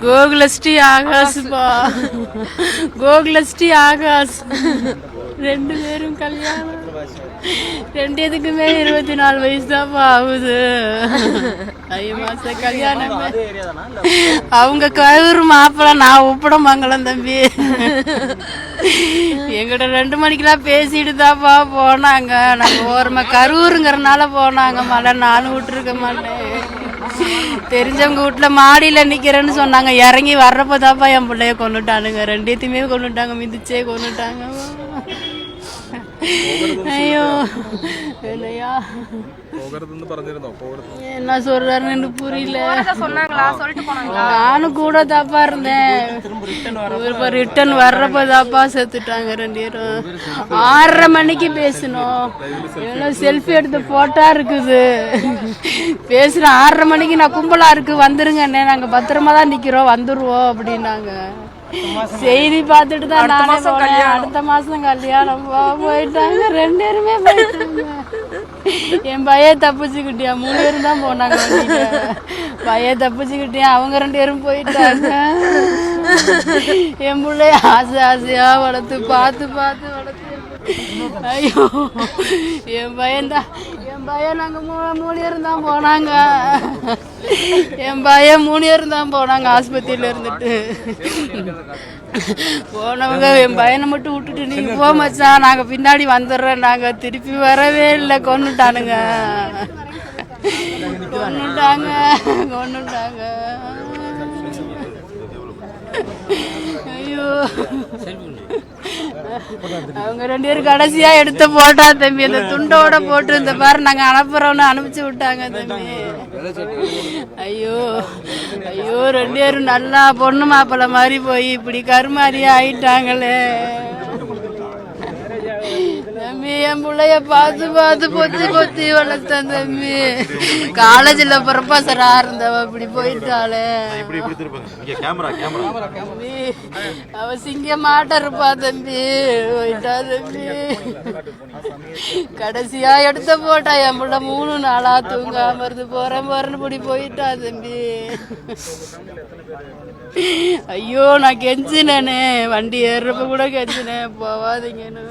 கோகுலஸ்ரீ ஆகாஷ்பா, கோகுலஸ்ரீ ஆகாஷ் 2 பேரும் கல்யாணம். 2 இதுக்குமே 24 வயசு தான்ப்பா ஆகுது. 5 மாசம் கல்யாணம். அவங்க கரூர் மாப்பிள்ள, நான் உப்படமங்கலம் தம்பி. எங்கிட்ட 2 மணிக்கெல்லாம் பேசிட்டு தான்ப்பா போனாங்க. நாங்க ஓரமா கரூருங்கிறனால போனாங்க. மழை நானும் விட்டுருக்க மாட்டேன். தெரிஞ்சவங்க வீட்டுல மாடியில நிக்கிறேன்னு சொன்னாங்க. இறங்கி வர்றப்ப தான்ப்பா என் பிள்ளைய கொண்டுட்டானுங்க. 2த்தையுமே கொண்டுட்டாங்க, மிதிச்சே கொண்டுட்டாங்க. ஐயோ இல்லையா என்ன சொல்றாருன்னு எனக்கு புரியல. நானும் கூட தாப்பா இருந்தேன். ரிட்டர்ன் வர்றப்ப தாப்பா செத்துட்டாங்க 2 பேரும். 6:30 மணிக்கு பேசணும். செல்ஃபி எடுத்த போட்டா இருக்குது. பேசுறேன் 6:30 மணிக்கு நான் கும்பலா இருக்கு வந்துருங்க, நாங்க பத்திரமா தான் நிக்கிறோம், வந்துருவோம் அப்படின்னாங்க. செய்தி பார்த்துட்டு தான் நானே போனேன். அடுத்த மாசம் கல்யாணம். போயிட்டாங்க 2 பேருமே போயிட்டாங்க. என் பையன் தப்பிச்சுக்கிட்டியா, 3 பேரும் தான் போனாங்க. பையன் தப்பிச்சுக்கிட்டியா, அவங்க 2 பேரும் போயிட்டாங்க. என் பிள்ளைய ஆசை ஆசையா வளர்த்து பார்த்து பார்த்து வளர்த்து. ஐயோ என் பையன் நாங்க 3 பேரும் தான் போனாங்க. என் பையன் 3 பேரும் தான் போனாங்க ஆஸ்பத்திரியில இருந்துட்டு. போனவங்க என் பையனை மட்டும் விட்டுட்டு நீங்க போ மச்சான், நாங்க பின்னாடி வந்துடுறோம், நாங்க திருப்பி வரவே இல்லை, கொன்னுட்டானுங்க. ஐயோ அவங்க 2 பேரும் கடைசியா எடுத்த போட்டா தம்பி. அந்த துண்டோட போட்டு இந்த பாரு நாங்க அனுப்புறோம்னு அனுப்பிச்சு விட்டாங்க தம்பி. ஐயோ ஐயோ 2 பேரும் நல்லா பொண்ணு மாப்பிள்ள மாதிரி போய் இப்படி கருமாரியா ஆயிட்டாங்களே தம்பி. என் பிள்ளைய பார்த்து பார்த்து பொத்தி பொத்தி வளர்த்தேன் தம்பி. காலேஜ்ல ப்ரொஃபஸரா இருந்தவ இப்படி போயிட்டாளே. அவ சிங்க மாட்ட இருப்பா தம்பி. போயிட்டா தம்பி. கடைசியா எடுத்த போட்டா என் பிள்ளை 3 நாளா தூங்காம இருந்து போறேன்னு இப்படி போயிட்டா தம்பி. ஐயோ நான் கெஞ்சினேனே, வண்டி ஏறுறப்ப கூட கெஞ்சினேன் போவாதீங்கன்னு.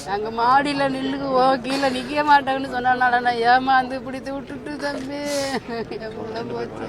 நாங்க மாடியில நின்றுக்குவோம், கீழே நிக்க மாட்டாங்கன்னு சொன்னனால நான் ஏமாந்து பிடித்து விட்டுட்டு தம்பி என் பிள்ளை போச்சு.